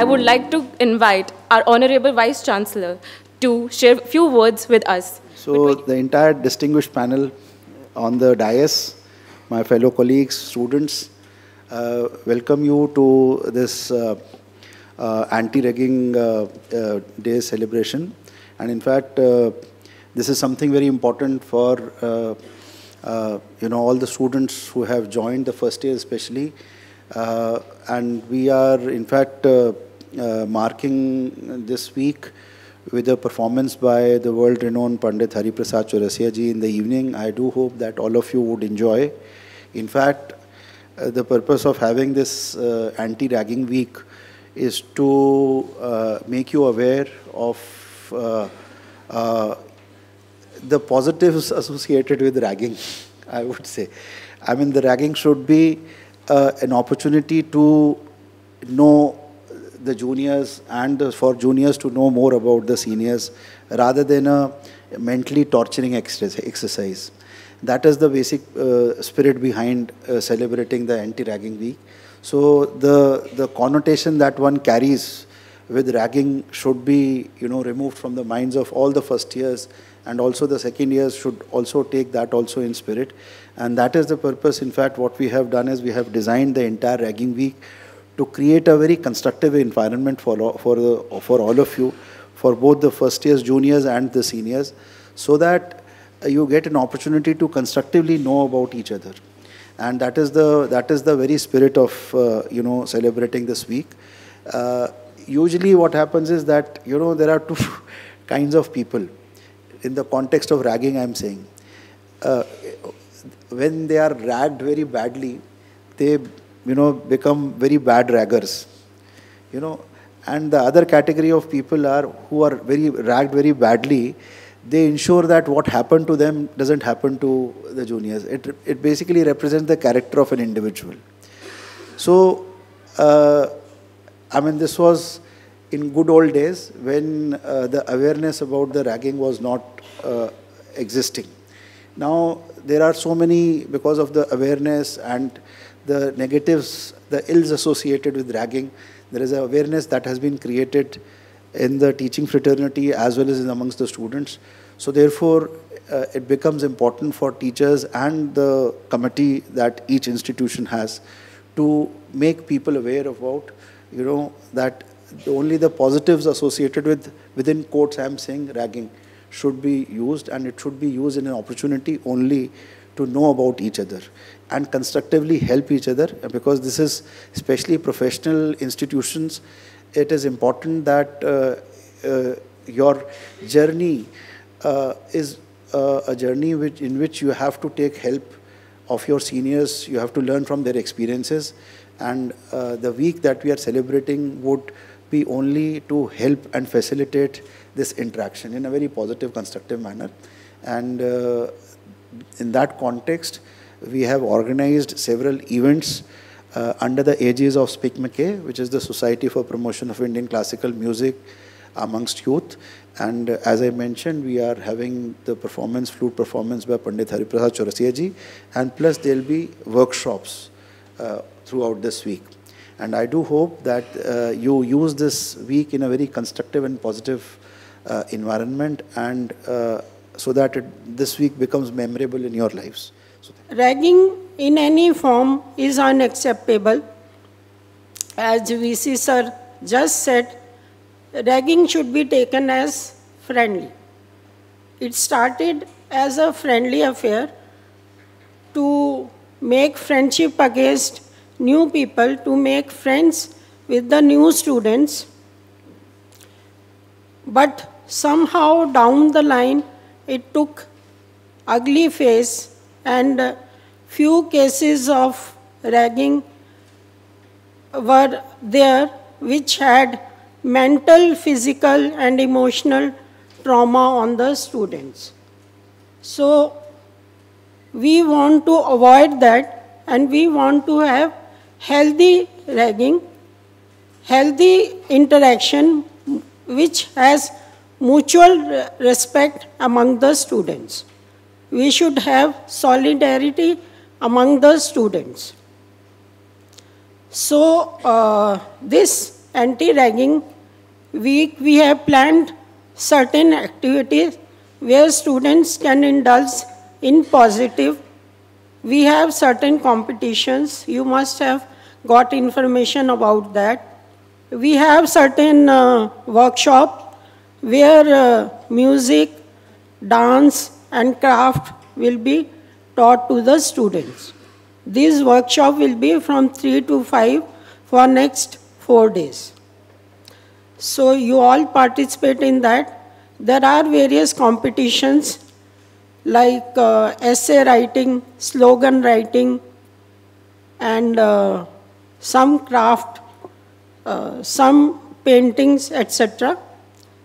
I would like to invite our Honorable Vice Chancellor to share a few words with us. So the entire distinguished panel on the dais, my fellow colleagues, students, welcome you to this anti-ragging day celebration. And in fact, this is something very important for all the students who have joined the first year especially. And we are in fact marking this week with a performance by the world-renowned Pandit Hari Prasad Chaurasia ji in the evening. I do hope that all of you would enjoy. In fact, the purpose of having this anti-ragging week is to make you aware of the positives associated with ragging, I would say. I mean, the ragging should be an opportunity to know the juniors and for juniors to know more about the seniors rather than a mentally torturing exercise. That is the basic spirit behind celebrating the anti-ragging week. So the connotation that one carries with ragging should be removed from the minds of all the first years, and also the second years should also take that also in spirit. And that is the purpose. In fact, what we have done is we have designed the entire ragging week to create a very constructive environment for all of you, for both the first years, juniors and the seniors, so that you get an opportunity to constructively know about each other. And that is the very spirit of celebrating this week. Usually what happens is that there are two kinds of people in the context of ragging. I'm saying when they are ragged very badly, they become very bad raggers, and the other category of people are who are ragged very badly. They ensure that what happened to them doesn't happen to the juniors. It basically represents the character of an individual. So I mean, this was in good old days when the awareness about the ragging was not existing. Now there are so many, because of the awareness and the negatives, the ills associated with ragging, there is an awareness that has been created in the teaching fraternity as well as amongst the students. So therefore, it becomes important for teachers and the committee that each institution has to make people aware about, that only the positives associated with, within quotes I am saying, ragging should be used, and it should be used in an opportunity only to know about each other and constructively help each other, because this is especially professional institutions. It is important that your journey is a journey in which you have to take help of your seniors. You have to learn from their experiences, and the week that we are celebrating would be only to help and facilitate this interaction in a very positive, constructive manner. And in that context, we have organized several events under the aegis of SPICMACAY, which is the Society for Promotion of Indian Classical Music amongst youth. And as I mentioned, we are having the flute performance by Pandit Hari Prasad Chaurasia ji, and plus there will be workshops throughout this week. And I do hope that you use this week in a very constructive and positive environment, and so that this week becomes memorable in your lives. Ragging in any form is unacceptable. As VC sir just said, ragging should be taken as friendly. It started as a friendly affair to make friendship against new people, to make friends with the new students. But somehow down the line, it took ugly face, and few cases of ragging were there which had mental, physical and emotional trauma on the students. So we want to avoid that, and we want to have healthy ragging, healthy interaction which has mutual respect among the students. We should have solidarity among the students. So this anti-ragging week, we have planned certain activities where students can indulge in positive. We have certain competitions. You must have got information about that. We have certain workshops where music, dance, and craft will be taught to the students. This workshop will be from 3 to 5 for next 4 days. So you all participate in that. There are various competitions like essay writing, slogan writing, and some craft, some paintings, etc.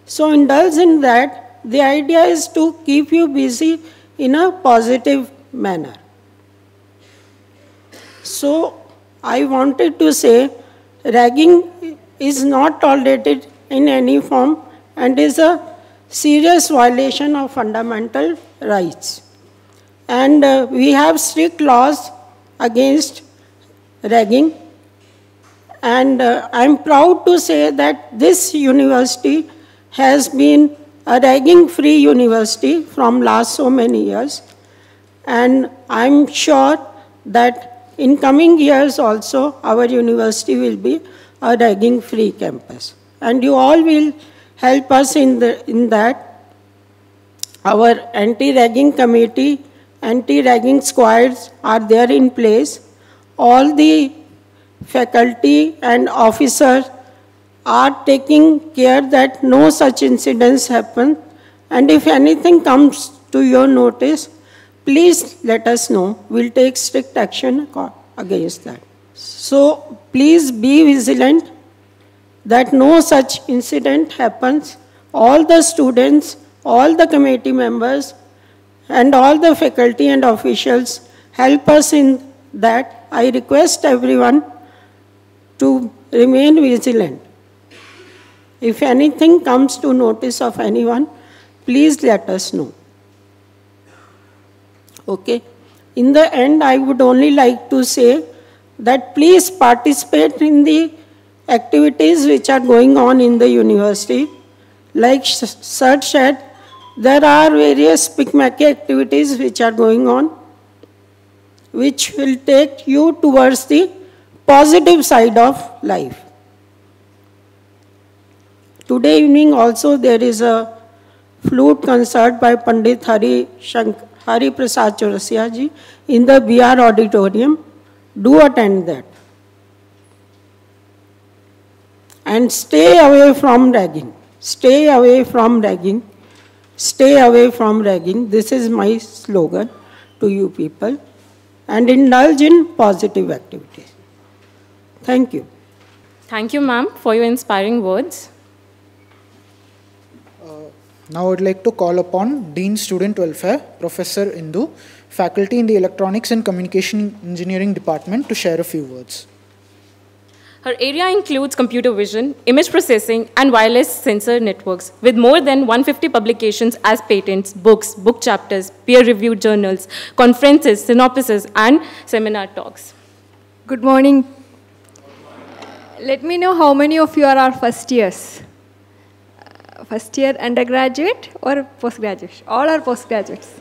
So indulge in that. The idea is to keep you busy in a positive manner. So I wanted to say ragging is not tolerated in any form and is a serious violation of fundamental rights. And we have strict laws against ragging. And I'm proud to say that this university has been a ragging-free university from last so many years. And I'm sure that in coming years also, our university will be a ragging-free campus. And you all will help us in that. Our anti-ragging committee, anti-ragging squads are there in place. All the faculty and officers are taking care that no such incidents happen. And if anything comes to your notice, please let us know. We'll take strict action against that. So please be vigilant that no such incident happens. All the students, all the committee members, and all the faculty and officials help us in that. I request everyone to remain vigilant. If anything comes to notice of anyone, please let us know. Okay. In the end, I would only like to say that please participate in the activities which are going on in the university. Like Sir said, there are various PICMAC activities which are going on, which will take you towards the positive side of life. Today evening also there is a flute concert by Pandit Hari Prasad Chaurasia ji in the BR auditorium. Do attend that. And stay away from ragging. Stay away from ragging. Stay away from ragging. This is my slogan to you people. And indulge in positive activities. Thank you. Thank you, ma'am, for your inspiring words. Now I would like to call upon Dean Student Welfare, Professor Indu, faculty in the Electronics and Communication Engineering Department, to share a few words. Her area includes computer vision, image processing, and wireless sensor networks, with more than 150 publications as patents, books, book chapters, peer-reviewed journals, conferences, synopsises, and seminar talks. Good morning. Let me know how many of you are our first years. First year undergraduate or postgraduate? All are postgraduates.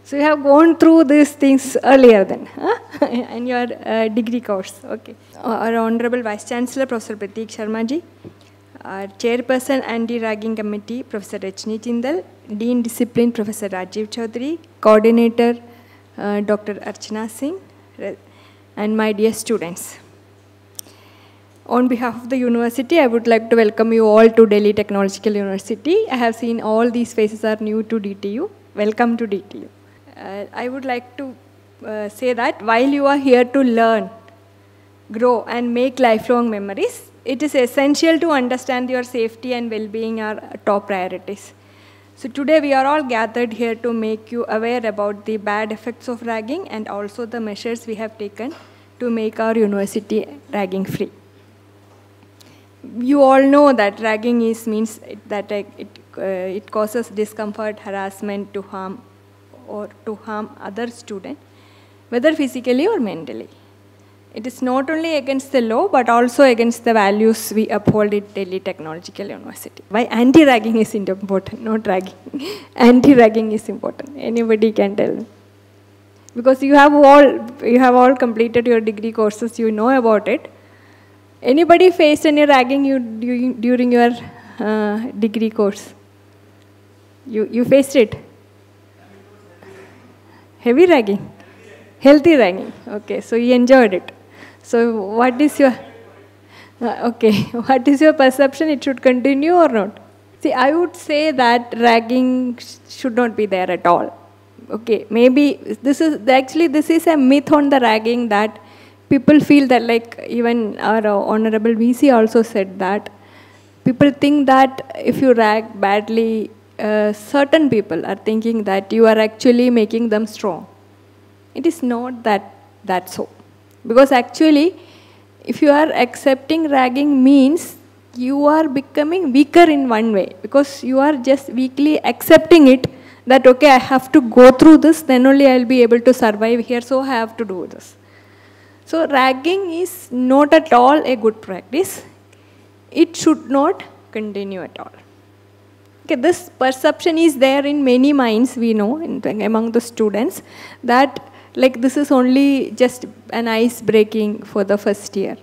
So you have gone through these things earlier then, huh? In your degree course. Okay. Our Honorable Vice Chancellor, Professor Prateek Sharma ji, our Chairperson Anti-Ragging Committee, Professor Rajni Jindal, Dean Discipline, Professor Rajiv Chaudhary, Coordinator, Dr. Archana Singh, and my dear students. On behalf of the university, I would like to welcome you all to Delhi Technological University. I have seen all these faces are new to DTU. Welcome to DTU. I would like to say that while you are here to learn, grow, and make lifelong memories, it is essential to understand your safety and well-being are top priorities. So today we are all gathered here to make you aware about the bad effects of ragging and also the measures we have taken to make our university ragging-free. You all know that ragging means that it causes discomfort, harassment to harm other students, whether physically or mentally. It is not only against the law, but also against the values we uphold at Delhi Technological University. Why anti-ragging is important, not ragging. Anti-ragging is important. Anybody can tell me. Because you have all completed your degree courses, you know about it. Anybody faced any ragging during your degree course? You faced it? Heavy ragging? Healthy ragging. Okay, so you enjoyed it. So what is your, what is your perception? It should continue or not? See, I would say that ragging should not be there at all. Okay, maybe this is a myth on the ragging that people feel that, like even our Honorable VC also said that people think that if you rag badly, certain people are thinking that you are actually making them strong. It is not that so. Because actually, if you are accepting ragging means you are becoming weaker in one way, because you are just weakly accepting it that, okay, I have to go through this, then only I will be able to survive here, so I have to do this. So ragging is not at all a good practice. It should not continue at all. Okay, this perception is there in many minds, we know, among the students, that like this is only just an ice breaking for the first year.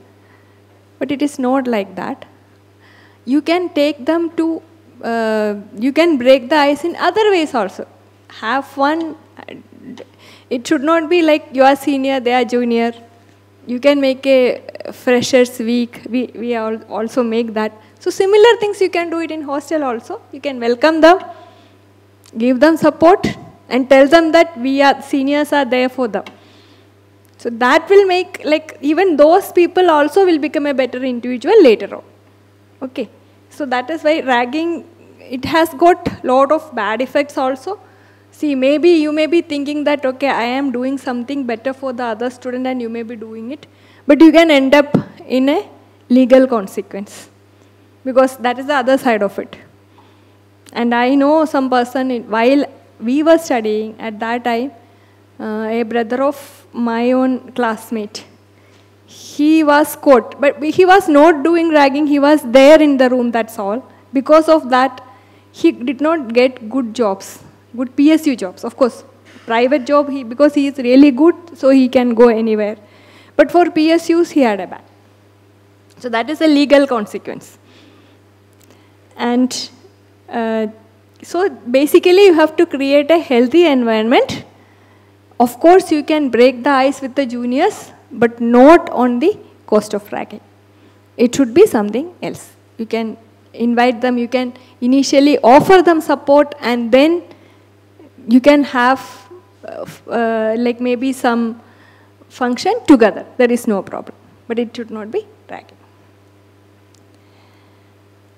But it is not like that. You can take them to, you can break the ice in other ways also. Have fun. It should not be like you are senior, they are junior. You can make a freshers week. We also make that. So similar things you can do it in hostel also. You can welcome them, give them support, and tell them that seniors are there for them. So that will make, like, even those people also will become a better individual later on. Okay. So that is why ragging, it has got lot of bad effects also. See, maybe you may be thinking that, okay, I am doing something better for the other student and you may be doing it. But you can end up in a legal consequence. Because that is the other side of it. And I know some person, while we were studying at that time, a brother of my own classmate, he was caught, but he was not doing ragging, he was there in the room, that's all. Because of that, he did not get good jobs, good PSU jobs. Of course, private job, because he is really good, so he can go anywhere. But for PSUs, he had a ban. So that is a legal consequence. And so basically, you have to create a healthy environment. Of course, you can break the ice with the juniors, but not on the cost of ragging. It should be something else. You can invite them, you can initially offer them support, and then you can have like maybe some function together. There is no problem, but it should not be ragging.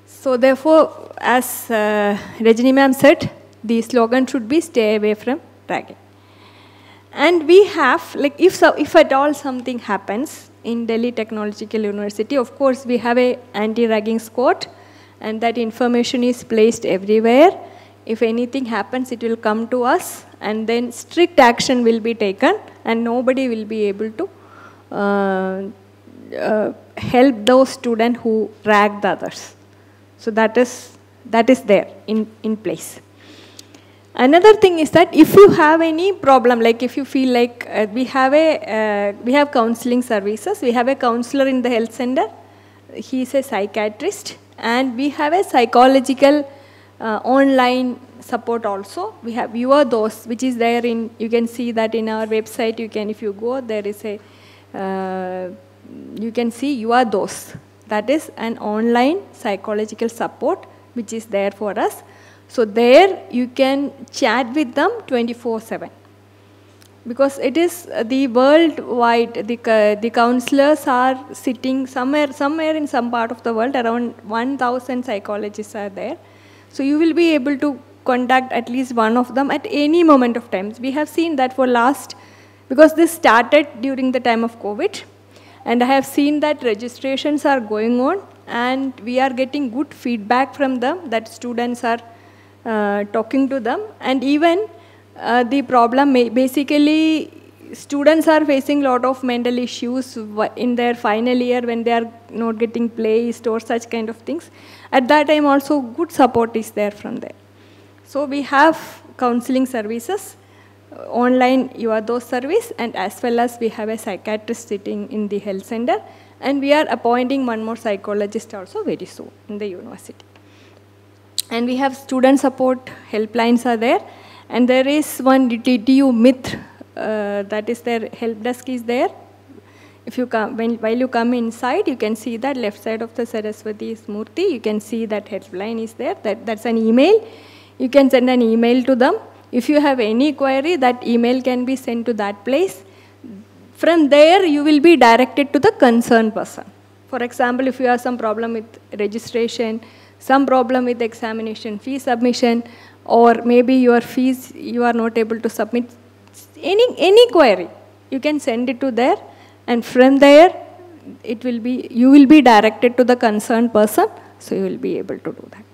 So therefore, as Rajini ma'am said, the slogan should be stay away from ragging. And we have, like if at all something happens in Delhi Technological University, of course we have a anti-ragging squad, and that information is placed everywhere. If anything happens, it will come to us, and then strict action will be taken, and nobody will be able to help those students who rag the others. So that is there in place. Another thing is that if you have any problem, like if you feel like we have counseling services, we have a counselor in the health center, he is a psychiatrist, and we have a psychological online support also. We have Your Dost, which is there in, you can see that in our website, you can, if you go, there is a, you can see Your Dost. That is an online psychological support which is there for us. So there you can chat with them 24/7. Because it is the worldwide, the counselors are sitting somewhere in some part of the world, around 1,000 psychologists are there. So you will be able to contact at least one of them at any moment of time. We have seen that for last, because this started during the time of COVID, and I have seen that registrations are going on, and we are getting good feedback from them, that students are talking to them. And even the problem, basically students are facing a lot of mental issues in their final year when they are not getting placed or such kind of things. At that time also good support is there from there. So we have counseling services, online UADO service, and as well as we have a psychiatrist sitting in the health center, and we are appointing one more psychologist also very soon in the university. And we have student support helplines are there, and there is one DTU myth, that is their help desk is there. If you come, while you come inside, you can see that left side of the Saraswati Murti, you can see that helpline is there, that's an email. You can send an email to them. If you have any query, that email can be sent to that place. From there, you will be directed to the concerned person. For example, if you have some problem with registration, some problem with examination fee submission, or maybe your fees you are not able to submit, any query, you can send it to there, and from there, you will be directed to the concerned person, so you will be able to do that.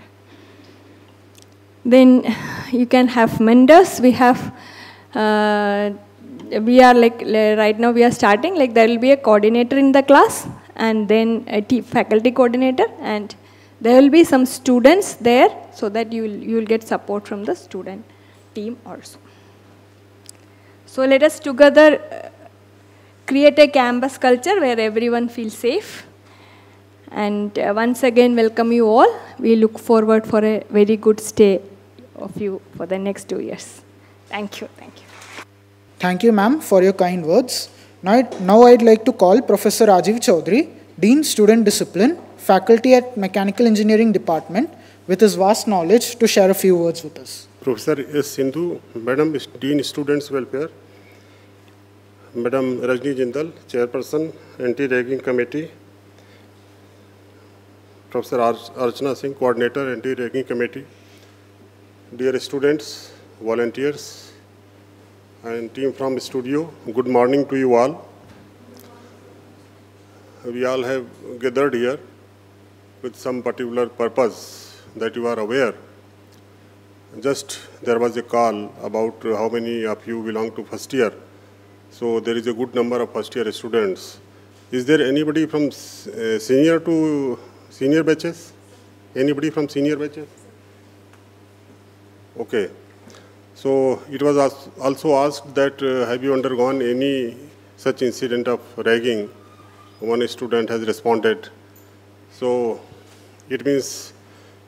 Then you can have mentors. We have, we are like, right now we are starting, like there will be a coordinator in the class, and then a faculty coordinator, and there will be some students there, so that you will get support from the student team also. So let us together create a campus culture where everyone feels safe. And once again, welcome you all. We look forward for a very good stay of you for the next 2 years. Thank you. Thank you. Thank you, ma'am, for your kind words. Now I'd like to call Professor Rajiv Chaudhary, Dean Student Discipline, Faculty at Mechanical Engineering Department, with his vast knowledge to share a few words with us. Professor S. Sindhu, Madam Dean Students Welfare, Madam Rajni Jindal, Chairperson, Anti-Ragging Committee, Professor Archana Singh, Coordinator, Anti-Ragging Committee, dear students, volunteers, and team from studio, good morning to you all. We all have gathered here with some particular purpose that you are aware. Just there was a call about how many of you belong to first year. So there is a good number of first year students. Is there anybody from senior to senior batches? Anybody from senior batches? Okay. So it was also asked that have you undergone any such incident of ragging? One student has responded. So it means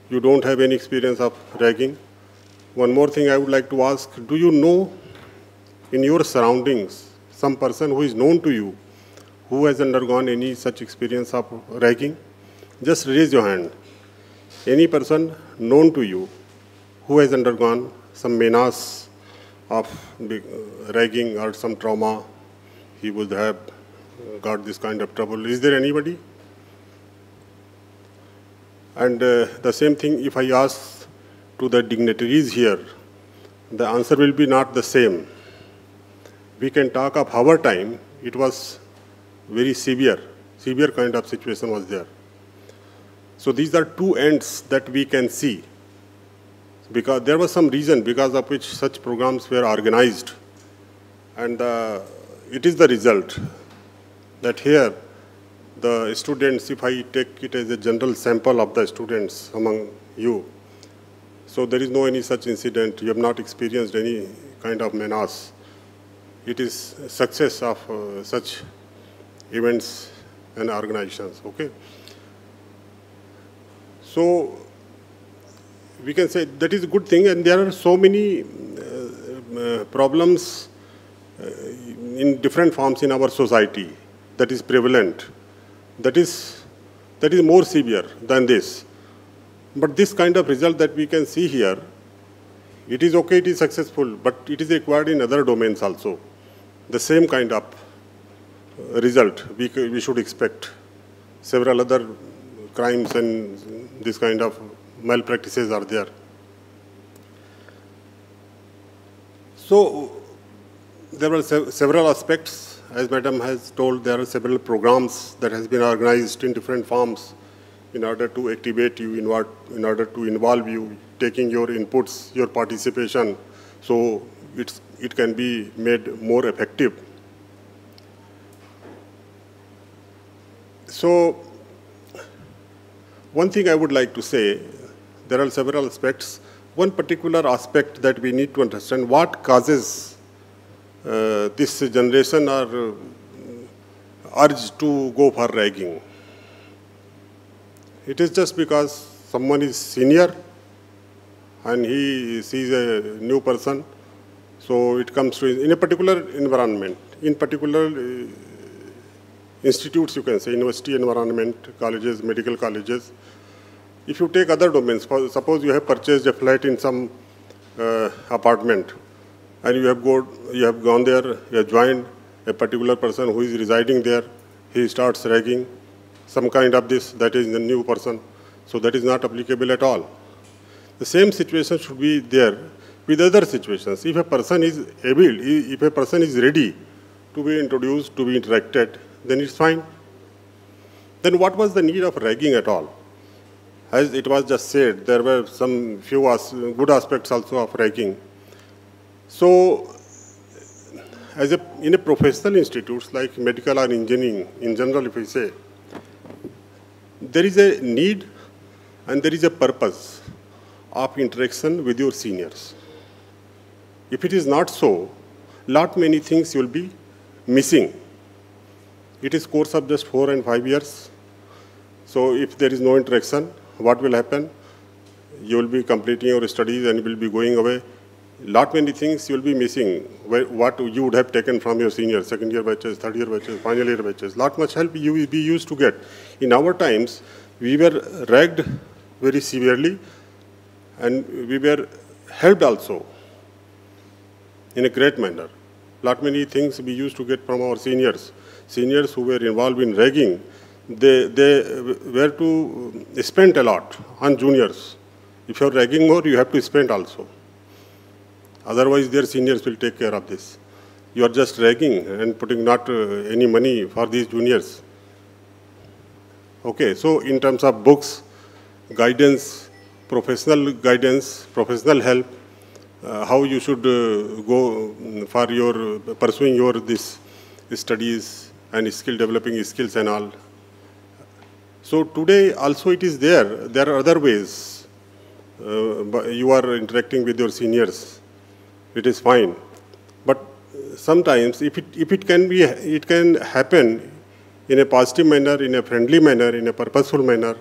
you don't have any experience of ragging. One more thing I would like to ask, do you know in your surroundings some person who is known to you who has undergone any such experience of ragging? Just raise your hand. Any person known to you who has undergone some menace of ragging or some trauma, he would have got this kind of trouble. Is there anybody? And the same thing, if I ask to the dignitaries here, the answer will be not the same. We can talk of our time, it was very severe kind of situation was there. So these are two ends that we can see, because there was some reason because of which such programs were organized. And it is the result that here the students, if I take it as a general sample of the students among you, so there is no any such incident, you have not experienced any kind of menace. It is success of such events and organizations, okay? So we can say that is a good thing, and there are so many problems in different forms in our society that is prevalent. That is more severe than this. But this kind of result that we can see here, it is okay, it is successful, but it is required in other domains also. The same kind of result we should expect. Several other crimes and this kind of malpractices are there. So there were several aspects. As Madam has told, there are several programs that has been organized in different forms in order to activate you, in order to involve you, taking your inputs, your participation, so it can be made more effective. So, one thing I would like to say, there are several aspects. One particular aspect that we need to understand, what causes this generation or urge to go for ragging. It is just because someone is senior and he sees a new person, so it comes to, in a particular environment, in particular institutes, you can say, university environment, colleges, medical colleges. If you take other domains, suppose you have purchased a flat in some apartment, and you have gone there, you have joined a particular person who is residing there, he starts ragging, some kind of this, that is the new person. So that is not applicable at all. The same situation should be there with other situations. If a person is able, if a person is ready to be introduced, to be interacted, then it's fine. Then what was the need of ragging at all? As it was just said, there were some few good aspects also of ragging. So, in a professional institutes like medical or engineering, in general, if we say, there is a need and there is a purpose of interaction with your seniors. If it is not so, many things you will be missing. It is course of just 4 and 5 years. So if there is no interaction, what will happen? You will be completing your studies and you will be going away. Many things you will be missing, what you would have taken from your seniors, second year batches, third year batches, final year batches. Much help you will be used to get. In our times, we were ragged very severely and we were helped also in a great manner. Many things we used to get from our seniors. Seniors who were involved in ragging, they were to spend a lot on juniors. If you are ragging more, you have to spend also. Otherwise, their seniors will take care of this. You are just ragging and putting not any money for these juniors. Okay, so in terms of books, guidance, professional help, how you should go for your pursuing your this studies and skill developing skills and all. So today also it is there. There are other ways. You are interacting with your seniors. It is fine, but sometimes if it can happen in a positive manner, in a friendly manner, in a purposeful manner.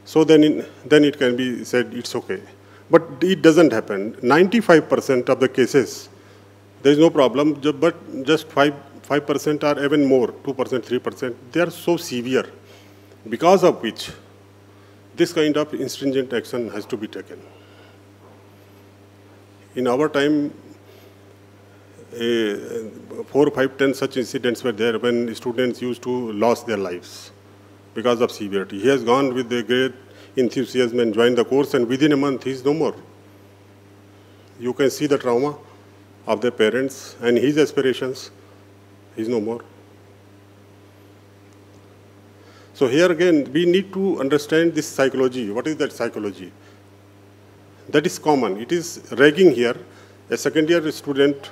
So then it can be said it's okay. But it doesn't happen. 95% of the cases, there is no problem, but just 5% are even more, 2%, 3%, they are so severe, because of which this kind of stringent action has to be taken. In our time, 4, 5, 10 such incidents were there when students used to lose their lives because of severity. He has gone with a great enthusiasm and joined the course, and within a month he is no more. You can see the trauma of their parents and his aspirations. He is no more. So here again, we need to understand this psychology. What is that psychology? That is common. It is ragging here. A second year student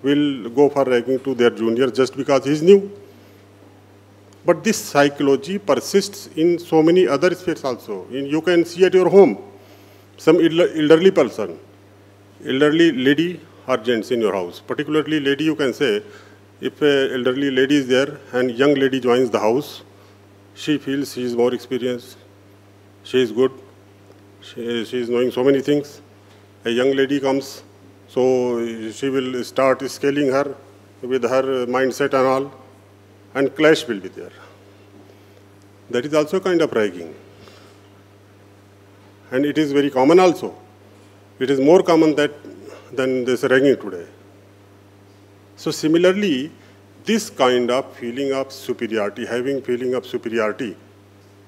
will go for ragging to their junior just because he is new. But this psychology persists in so many other spheres also. You can see at your home, some elderly person, elderly lady or gents in your house. Particularly lady, you can say, if an elderly lady is there and young lady joins the house, she feels she is more experienced, she is good, she is knowing so many things. A young lady comes, so she will start scaling her with her mindset and all, and clash will be there. That is also kind of ragging. And it is very common also. It is more common than this ragging today. So similarly, this kind of feeling of superiority, having feeling of superiority,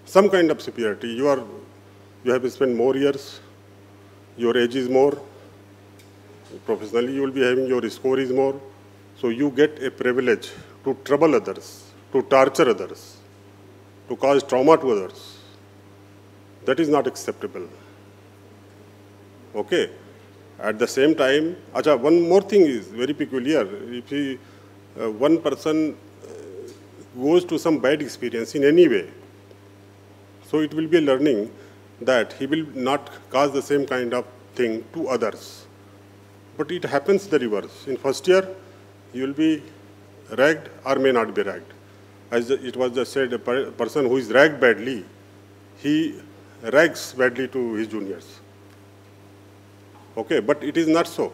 some kind of superiority, you have spent more years, your age is more, professionally you will be having your score is more, so you get a privilege to trouble others, to torture others, to cause trauma to others. That is not acceptable. Okay. At the same time, one more thing is very peculiar. If one person goes to some bad experience in any way, so it will be a learning that he will not cause the same kind of thing to others. But it happens the reverse. In first year, you will be ragged or may not be ragged. As it was just said, a person who is ragged badly, he rags badly to his juniors. Okay, but it is not so.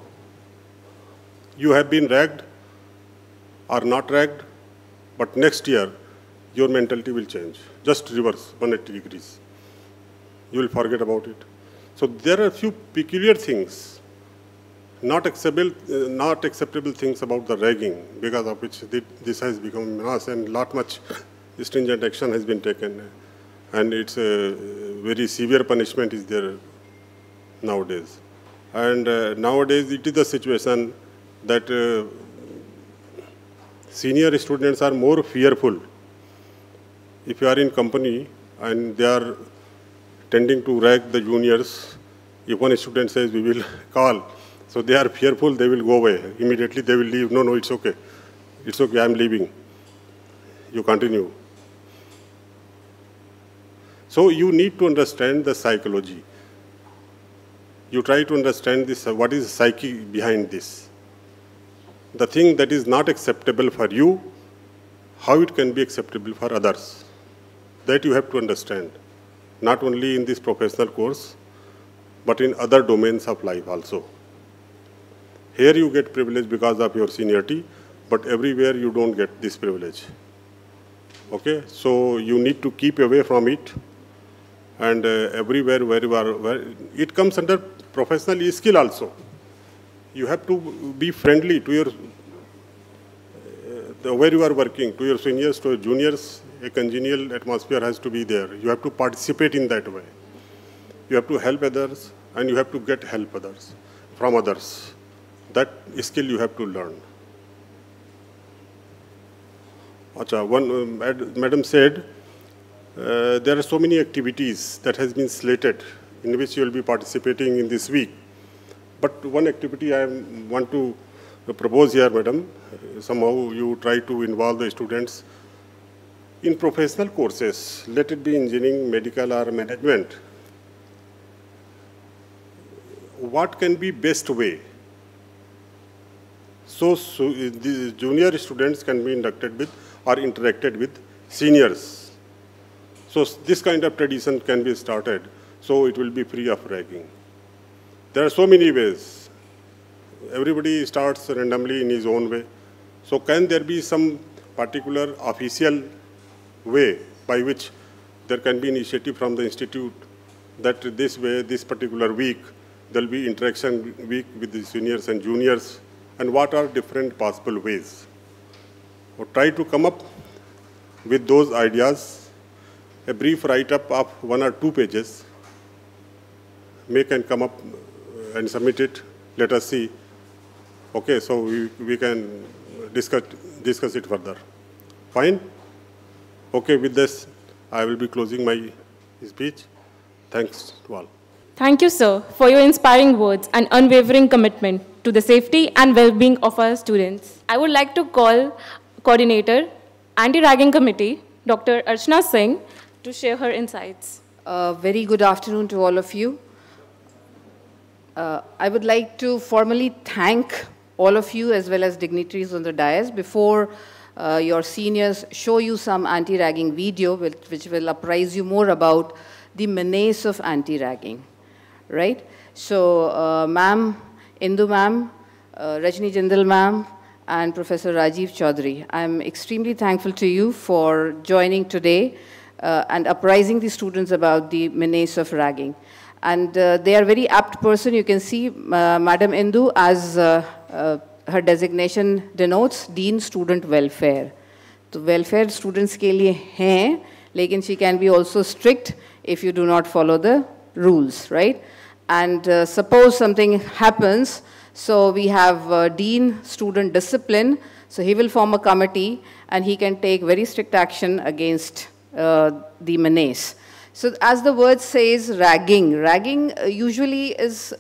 You have been ragged or not ragged, but next year, your mentality will change. Just reverse, 180 degrees. You will forget about it. So there are a few peculiar things, not acceptable things about the ragging, because of which this has become a mass and much stringent action has been taken. And it's a very severe punishment is there nowadays. And nowadays it is the situation that senior students are more fearful. If you are in company and they are tending to rag the juniors, if one student says we will call, so they are fearful, they will go away. Immediately they will leave. No, it's okay. It's okay, I'm leaving. You continue. So you need to understand the psychology. You try to understand this, what is the psyche behind this. The thing that is not acceptable for you, how it can be acceptable for others. That you have to understand, not only in this professional course, but in other domains of life also. Here you get privilege because of your seniority, but everywhere you don't get this privilege. Okay, so you need to keep away from it, and everywhere where you are, where it comes under professional skill also. You have to be friendly to your, where you are working, to your seniors, to your juniors. A congenial atmosphere has to be there. You have to participate in that way. You have to help others, and you have to get help others from others. That skill you have to learn. One madam said, there are so many activities that has been slated in which you will be participating in this week. But one activity I want to propose here, madam, somehow you try to involve the students in professional courses, let it be engineering, medical, or management. What can be best way? So the junior students can be inducted with or interacted with seniors. So this kind of tradition can be started, so it will be free of ragging. There are so many ways. Everybody starts randomly in his own way. So can there be some particular official way by which there can be initiative from the institute that this way, this particular week, there will be interaction week with the seniors and juniors, and what are different possible ways? Or try to come up with those ideas, a brief write-up of 1 or 2 pages, make and come up and submit it. Let us see. Okay, so we can discuss it further. Fine? Okay, with this, I will be closing my speech. Thanks to all. Thank you, sir, for your inspiring words and unwavering commitment to the safety and well-being of our students. I would like to call Coordinator, Anti-Ragging Committee, Dr. Archana Singh, to share her insights. Very good afternoon to all of you. I would like to formally thank all of you as well as dignitaries on the dais. Before your seniors show you some anti-ragging video which will apprise you more about the menace of anti-ragging, right? So, ma'am, Indu ma'am, Rajni Jindal ma'am, and Professor Rajiv Chaudhary, I'm extremely thankful to you for joining today and apprising the students about the menace of ragging. And they are very apt person. You can see Madam Indu, as her designation denotes, Dean Student Welfare. So welfare students के लिए हैं, लेकिन she can be also strict if you do not follow the rules, right? And suppose something happens, so we have Dean Student Discipline, so he will form a committee and he can take very strict action against the menace. So as the word says, ragging usually is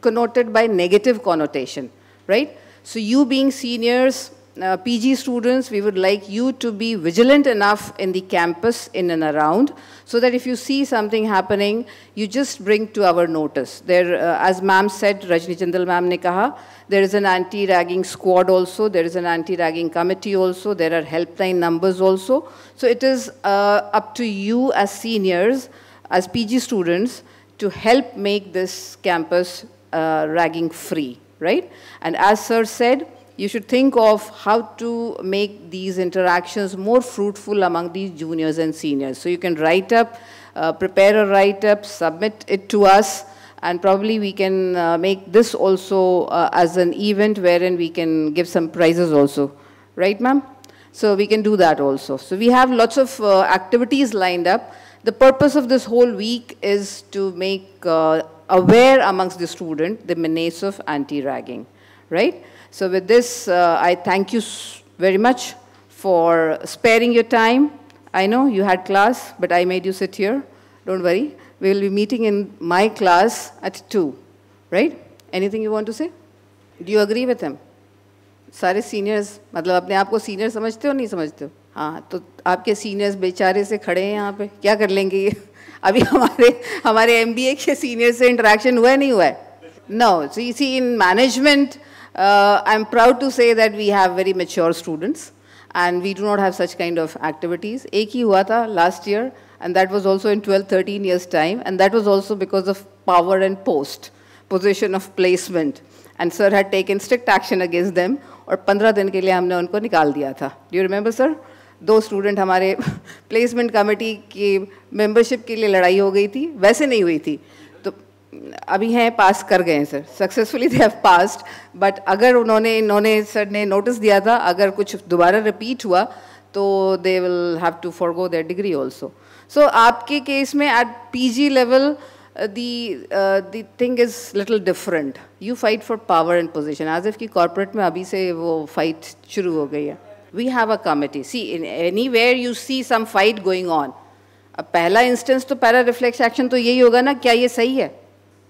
connoted by negative connotation, right? So you being seniors, PG students, we would like you to be vigilant enough in the campus, in and around, so that if you see something happening, you just bring to our notice. There, as ma'am said, Rajni Jindal ma'am ne kaha, there is an anti-ragging squad also, there is an anti-ragging committee also, there are helpline numbers also. So it is up to you as seniors, as PG students, to help make this campus ragging free, right? And as sir said, you should think of how to make these interactions more fruitful among these juniors and seniors. So you can write up, prepare a write-up, submit it to us, and probably we can make this also as an event wherein we can give some prizes also. Right, ma'am? So we can do that also. So we have lots of activities lined up. The purpose of this whole week is to make aware amongst the student the menace of anti-ragging, right? So with this, I thank you very much for sparing your time. I know you had class, but I made you sit here. Don't worry. We will be meeting in my class at 2, right? Anything you want to say? Do you agree with him? सारे seniors, मतलब अपने आप को senior समझते हो नहीं समझते हो? हाँ, तो आपके seniors बेचारे से खड़े हैं यहाँ पे, क्या कर लेंगे ये? अभी हमारे MBA के seniors से interaction हुआ है नहीं हुआ है? No. So you see, in management, I'm proud to say that we have very mature students, and we do not have such kind of activities. एक ही हुआ था last year, and that was also in 12-13 years time, and that was also because of power and position of placement. And sir had taken strict action against them, और 15 दिन के लिए हमने उनको निकाल दिया था. Do you remember, sir? 2 student हमारे placement committee की membership के लिए लड़ाई हो गई थी, वैसे नहीं हुई थी. तो अभी हैं, पास कर गए हैं sir, successfully they have passed. But अगर इन्होंने सर ने नोटिस दिया था, अगर कुछ दोबारा रिपीट हुआ तो they will have to forgo their degree also. So आपके केस में at PG level the thing is little different. You fight for power and position, as if कि corporate में अभी से वो fight शुरू हो गई है. We have a committee. See, in anywhere you see some fight going on, अब पहला instance तो para reflex action तो यही होगा ना, क्या ये सही है?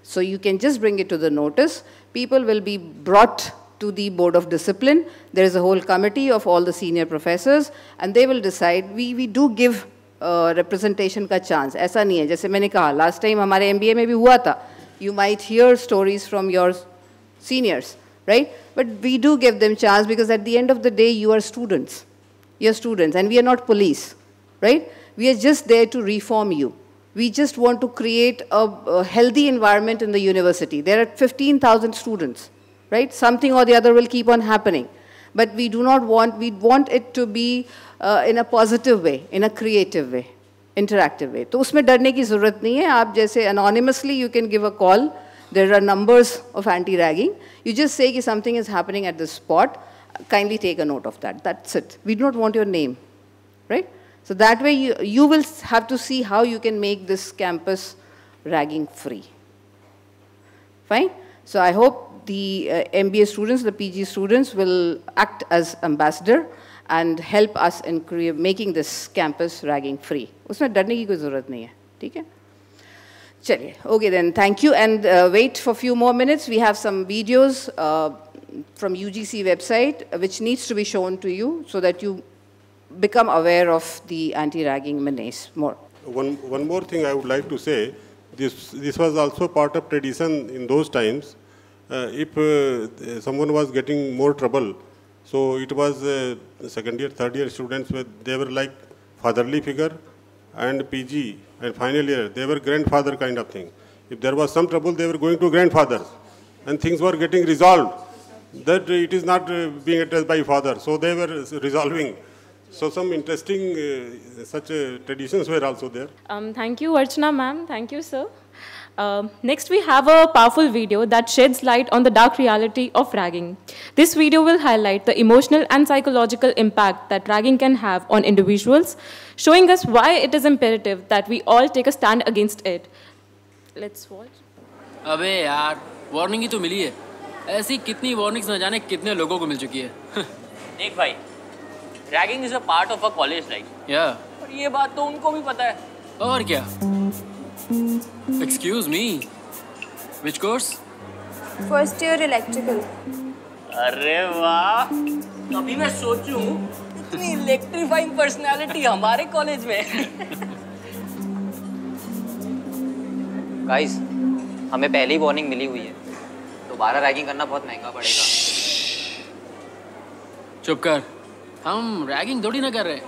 So you can just bring it to the notice. People will be brought to the Board of Discipline. There is a whole committee of all the senior professors, and they will decide. We do give representation का chance. ऐसा नहीं है, जैसे मैंने कहा last time हमारे MBA में भी हुआ था. You might hear stories from your seniors, right? But we do give them chance, because at the end of the day you are students. You are students, and we are not police, right? We are just there to reform you. We just want to create a healthy environment in the university. There are 15,000 students, right? Something or the other will keep on happening. But we do not want, we want it to be in a positive way, in a creative way, interactive way. तो उसमें डरने की ज़रूरत नहीं है. आप जैसे anonymously you can give a call. There are numbers of anti-ragging. You just say कि something is happening at this spot. Kindly take a note of that. That's it. We do not want your name, right? So that way you will have to see how you can make this campus ragging free. Fine? So I hope the MBA students, the PG students will act as ambassador and help us in making this campus ragging free. उसमें डरने की कोई ज़रूरत नहीं है, ठीक है? चलिए, okay then, thank you, and wait for a few more minutes. We have some videos from UGC website which needs to be shown to you so that you become aware of the anti-ragging menace more. One more thing I would like to say. This was also part of tradition in those times. If someone was getting more trouble, so it was second year, third year students, they were like fatherly figure, and PG and final year, they were grandfather kind of thing. If there was some trouble, they were going to grandfathers, and things were getting resolved. That it is not being addressed by father, so they were resolving. So some interesting such traditions were also there. Thank you, Archana ma'am. Thank you, sir. Next, we have a powerful video that sheds light on the dark reality of ragging. This video will highlight the emotional and psychological impact that ragging can have on individuals, showing us why it is imperative that we all take a stand against it. Let's watch. अबे यार, warning ही तो मिली है. ऐसी कितनी warnings न जाने कितने लोगों को मिल चुकी है. देख भाई, ragging is a part of a college life. या. और ये बात तो उनको भी पता है. और क्या? Excuse me. Which course? First year electrical. अरे वाह, कभी मैं सोचूं इतनी इलेक्ट्रीफाइंग पर्सनालिटी हमारे कॉलेज में। गाइस, हमें पहले ही वार्निंग मिली हुई है, दोबारा रैगिंग करना बहुत महंगा पड़ेगा। चुप कर, हम रैगिंग थोड़ी ना कर रहे,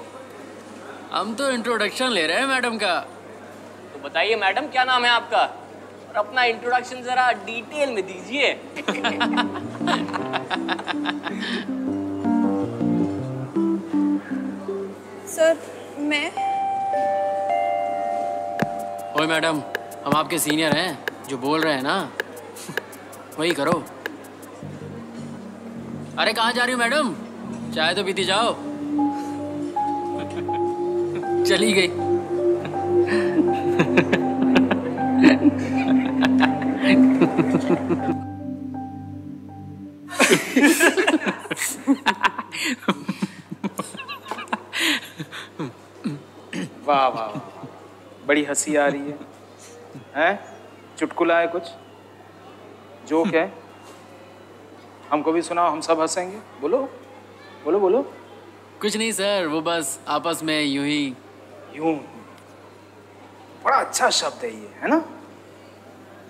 हम तो इंट्रोडक्शन ले रहे हैं मैडम का। तो बताइए मैडम, क्या नाम है आपका, और अपना इंट्रोडक्शन जरा डिटेल में दीजिए। सर, मैं ओए मैडम, हम आपके सीनियर हैं, जो बोल रहे हैं ना वही करो। अरे कहाँ जा रही हो मैडम, चाय तो पीती जाओ। चली गई। वाह वाह वाह, बड़ी हंसी आ रही है। हैं? चुटकुला है, कुछ जोक है? हमको भी सुनाओ, हम सब हंसेंगे। बोलो बोलो बोलो। कुछ नहीं सर, वो बस आपस में यूं ही। यूं? बड़ा अच्छा शब्द है ये, है ना?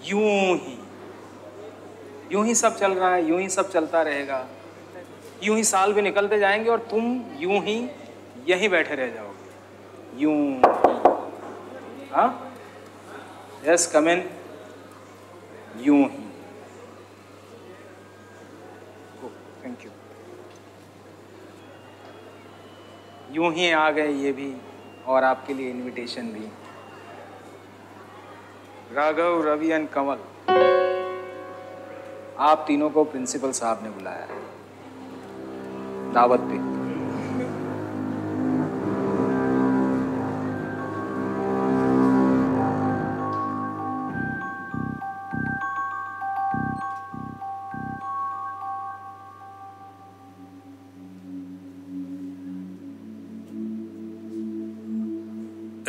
यूं ही। यूं ही सब चल रहा है, यूं ही सब चलता रहेगा, यूं ही साल भी निकलते जाएंगे और तुम यूं ही यहीं बैठे रह जाओगे। यूं ही। हाँ? यस, कम इन। यूं ही। Thank you. यूं ही आ गए ये भी, और आपके लिए इनविटेशन भी। राघव, रवि एंड कमल, आप तीनों को प्रिंसिपल साहब ने बुलाया है दावत पे।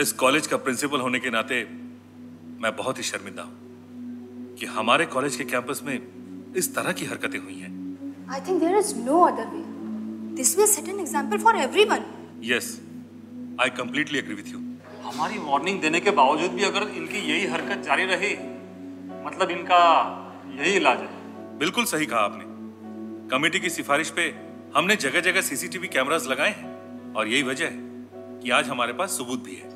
इस कॉलेज का प्रिंसिपल होने के नाते मैं बहुत ही शर्मिंदा हूं कि हमारे कॉलेज के कैंपस में इस तरह की हरकतें हुई हैं। I think there is no other way. This will set an example for everyone. Yes, I completely agree with you. हमारी वार्निंग देने के बावजूद भी अगर इनकी यही हरकत जारी रही, मतलब इनका यही इलाज है। बिल्कुल सही कहा आपने। कमेटी की सिफारिश पे हमने जगह जगह सीसीटीवी कैमरास लगाए हैं और यही वजह है कि आज हमारे पास सबूत भी है।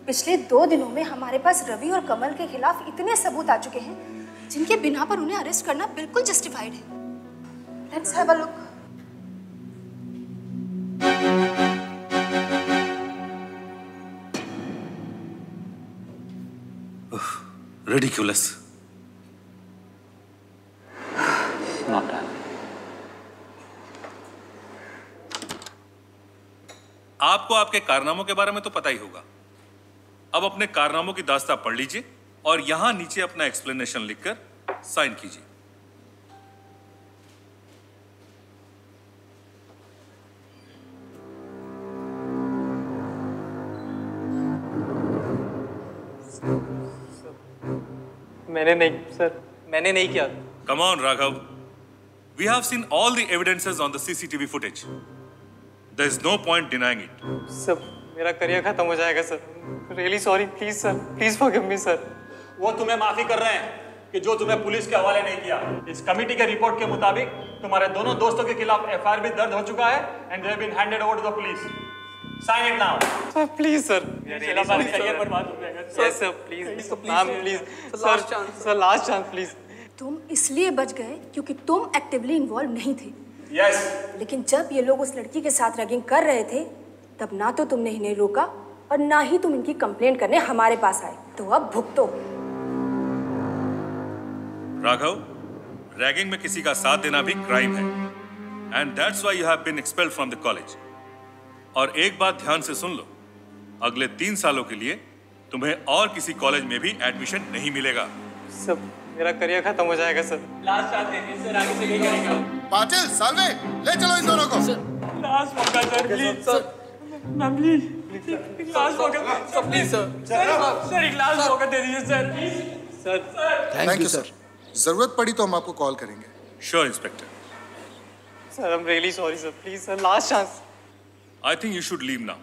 पिछले 2 दिनों में हमारे पास रवि और कमल के खिलाफ इतने सबूत आ चुके हैं जिनके बिना पर उन्हें अरेस्ट करना बिल्कुल जस्टिफाइड है। Let's have a look. Ridiculous. Not done. आपको आपके कारनामों के बारे में तो पता ही होगा। अब अपने कारनामों की दास्तां पढ़ लीजिए और यहां नीचे अपना एक्सप्लेनेशन लिखकर साइन कीजिए। मैंने नहीं, सर, मैंने नहीं किया। Come on, Raghav. We have seen all the evidences on the CCTV footage. There is no point denying it. Sir, मेरा करियर खत्म हो जाएगा sir. Really sorry, please sir, please forgive me sir. वो तुम्हें माफी कर रहे हैं कि जो तुम्हें पुलिस के हवाले नहीं किया। इस कमेटी के रिपोर्ट के मुताबिक तुम्हारे दोनों दोस्तों के खिलाफ FIR भी दर्ज हो चुका है and they have been handed over to the police. Sign it now. Sir, please sir. मेरा करियर बर्बाद हो जाएगा। Yes sir, please, ma'am, please. Sir, sir, last chance, please. तुम इसलिए बच गए क्योंकि तुम एक्टिवली इन्वॉल्व नहीं थे। Yes. लेकिन जब ये लोग उस लड़की के साथ रैगिंग कर रहे थे, तब ना तो तुमने इन्हें रोका और ना ही तुम इनकी कंप्लेंट करने हमारे पास आए। तो अब भुगतो। राघव, रैगिंग में किसी का साथ देना भी क्राइम है and that's why you have been expelled from the college. और एक बात ध्यान से सुन लो, अगले 3 सालों के लिए तुम्हें और किसी कॉलेज में भी एडमिशन नहीं मिलेगा। सर, मेरा करियर खत्म हो जाएगा सर। लास्ट चांस दे सर, आगे से नहीं करेंगे। पाटिल, साल्वे, ले चलो इन दोनों को। लास्ट मौका sir, please sir, ma'am please last मौका सर, प्लीज सर, एक लास्ट मौका दे दीजिए sir, please sir. Thank you sir. जरूरत पड़ी तो हम आपको कॉल करेंगे। Sure inspector. Sir, I'm really sorry, sir. Please, sir, last chance. I think you should leave now.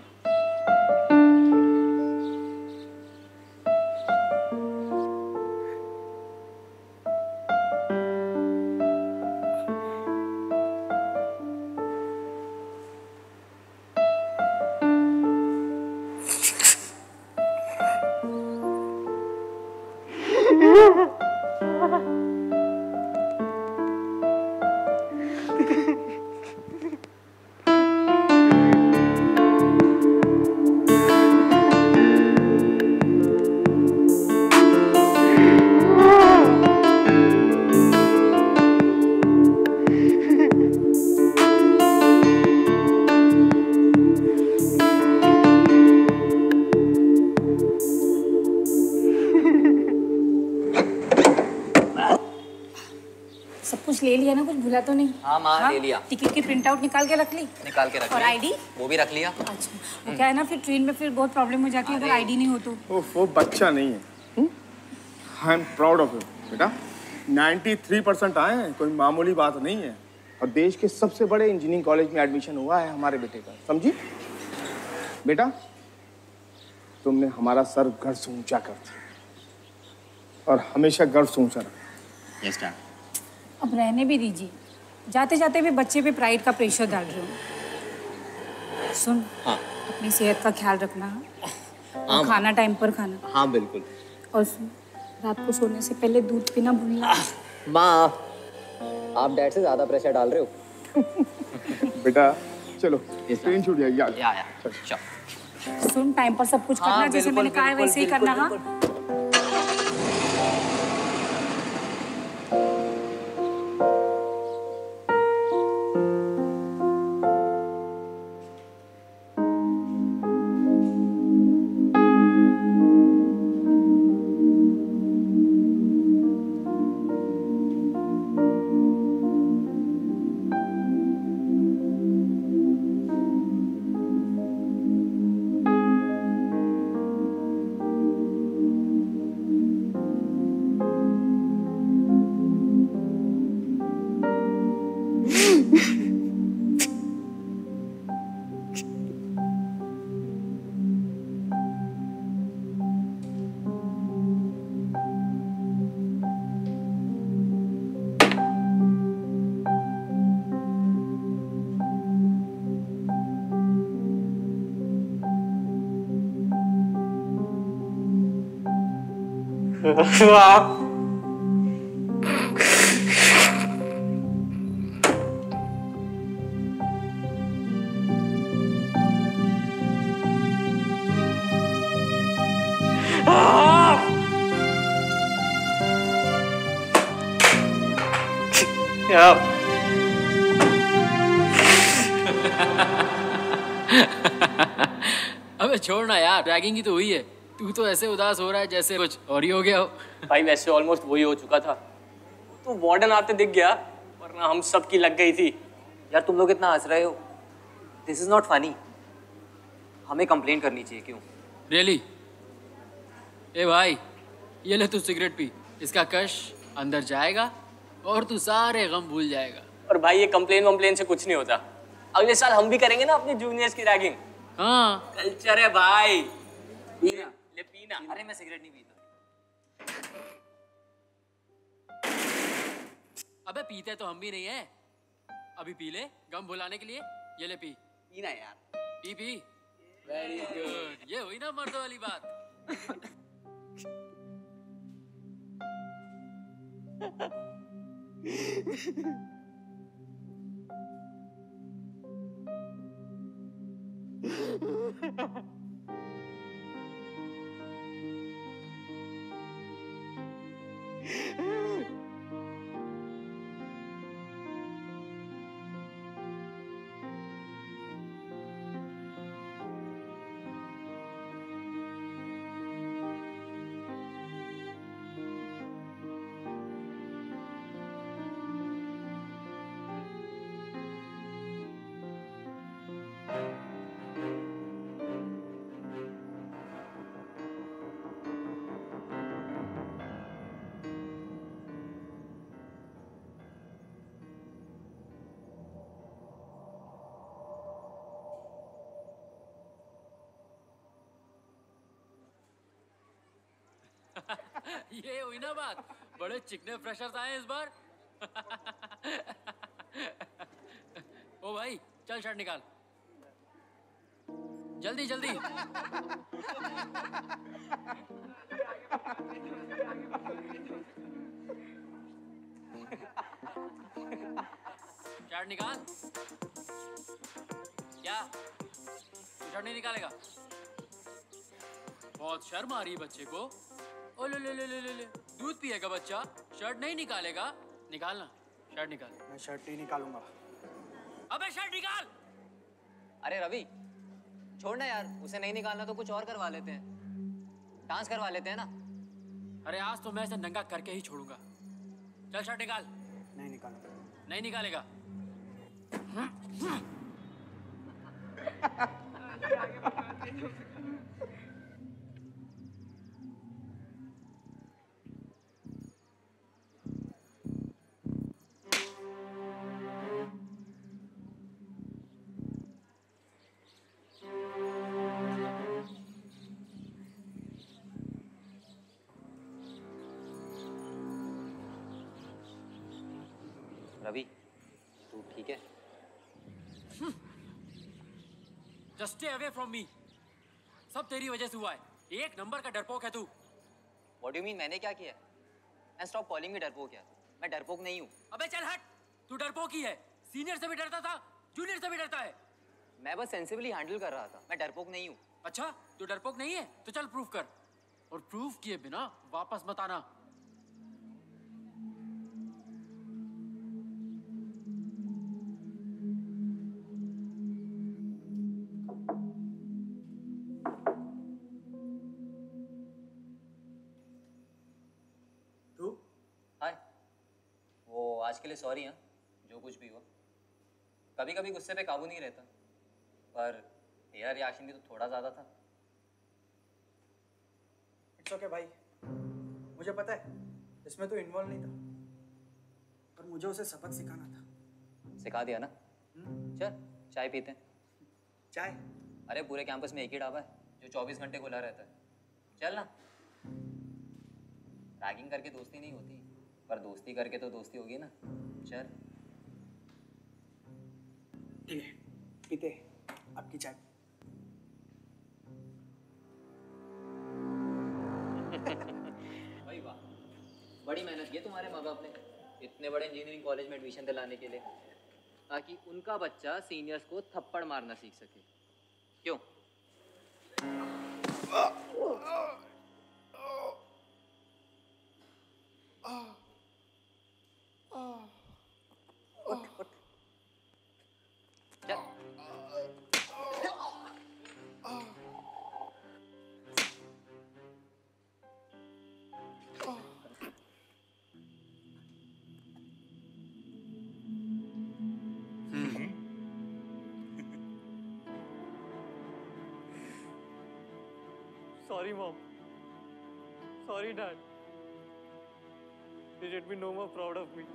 ले लिया ना, कुछ भूला तो नहीं? हाँ माँ, ले लिया। टिकट की प्रिंट आउट निकाल के रख ली? निकाल के रख ली। और आईडी? वो भी रख लिया। अच्छा, वो क्या है ना, फिर ट्रेन में फिर बहुत प्रॉब्लम हो जाती है अगर आईडी नहीं हो तो। वो बच्चा नहीं है। I am proud of you बेटा। 93% आए हैं, कोई मामूली बात नहीं है। और देश के सबसे बड़े इंजीनियरिंग कॉलेज में एडमिशन हुआ है हमारे बेटे का, समझी? बेटा तुमने हमारा सर गर्व से ऊंचा कर दिया और हमेशा गर्व से ऊंचा रखा। Yes ma'am. अब रहने भी दीजिए, जाते जाते भी बच्चे पे प्राइड का प्रेशर डाल रहे हो। सुन, हाँ। अपनी सेहत का ख्याल रखना। हाँ, और खाना टाइम पर खाना। हाँ बिल्कुल। और सुन, रात को सोने से पहले दूध पीना भूलना। माँ, आप डैड से ज्यादा प्रेशर डाल रहे हो। बेटा चलो, ट्रेन छूट जाएगी। या चल। सुन, टाइम पर सब कुछ करना, जैसे मैंने कहा है वैसे ही करना। हाँ। अबे छोड़ना यार, रैगिंग ही तो हुई है। तू तो ऐसे उदास हो रहा है जैसे कुछ और ही हो गया हो। भाई वैसे ऑलमोस्ट वही हो चुका था। तो वार्डन आते दिख गया, वरना हम सब की लग गई थी। यार तुम लोग इतना हंस रहे हो, दिस इज नॉट फनी। हमें कंप्लेंट करनी चाहिए। क्यों? रियली? ए भाई, ये ले तू सिगरेट पी, इसका कश अंदर जाएगा और तू सारे गम भूल जाएगा। और भाई ये कंप्लेन से कुछ नहीं होता। अगले साल हम भी करेंगे ना अपने जूनियर्स की रैगिंग। हाँ कल्चर है भाई। पीना ले पीना। अरे मैं सिगरेट नहीं पीता। अबे पीते तो हम भी नहीं है। अभी पी ले, गम भुलाने के लिए। ये ले पी। पीना यार। P P. Very good. ये हुई ना मर्दों वाली बात। ये हुई ना बात, बड़े चिकने फ्रेशर्स आए इस बार। ओ भाई चल शर्ट निकाल जल्दी जल्दी। शर्ट निकाल। क्या तू शर्ट नहीं निकालेगा? बहुत शर्म आ रही है बच्चे को। ओ ले ले ले ले ले ले, दूध पिएगा बच्चा, शर्ट नहीं निकालेगा? निकालना, शर्ट निकाल। मैं शर्ट नहीं निकालूंगा। अबे शर्ट निकाल। अरे रवि छोड़ना यार, उसे नहीं निकालना तो कुछ और करवा लेते हैं, डांस करवा लेते हैं ना। अरे आज तो मैं इसे नंगा करके ही छोड़ूंगा। चल शर्ट निकाल। नहीं निकालूंगा। नहीं निकालेगा? रवि तू ठीक है? Just stay away from me. सब तेरी वजह से हुआ है। एक नंबर का डरपोक है तू। What do you mean मैंने क्या किया? And stop calling me डरपोक यार। मैं डरपोक नहीं हूँ। अबे चल हट, तू डरपोक ही है। सीनियर से भी डरता था, जूनियर से भी डरता है। मैं बस सेंसिबली हैंडल कर रहा था, मैं डरपोक नहीं हूँ। अच्छा तू डरपोक नहीं है तो चल प्रूफ कर, और प्रूफ किए बिना वापस मत आना। आज के लिए सॉरी हाँ, जो कुछ भी हुआ। कभी कभी गुस्से पे काबू नहीं रहता, पर तेरा रिएक्शन भी तो थोड़ा ज़्यादा था। इट्स ओके भाई, मुझे पता है इसमें तो इन्वॉल्व नहीं था, पर मुझे उसे सबक सिखाना था। सिखा दिया ना? चल चाय पीते हैं। चाय? अरे पूरे कैंपस में एक ही ढाबा है जो 24 घंटे खुला रहता है, चल ना। रैगिंग करके दोस्ती नहीं होती, पर दोस्ती करके तो दोस्ती होगी ना, चल। ठीक है, पीते आपकी चाय। भाई वाह, बड़ी मेहनत की है तुम्हारे माँ बाप ने इतने बड़े इंजीनियरिंग कॉलेज में एडमिशन दिलाने के लिए, ताकि उनका बच्चा सीनियर्स को थप्पड़ मारना सीख सके। क्यों? उठ उठ चल। Sorry, Mom. Sorry, Dad. You should be no more proud of me.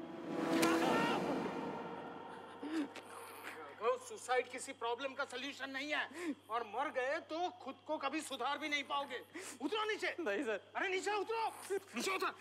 Suicide किसी प्रॉब्लम का सलूशन नहीं है, और मर गए तो खुद को कभी सुधार भी नहीं पाओगे। उतरो नीचे। नहीं सर। अरे नीचे उतरो, नीचे उतर।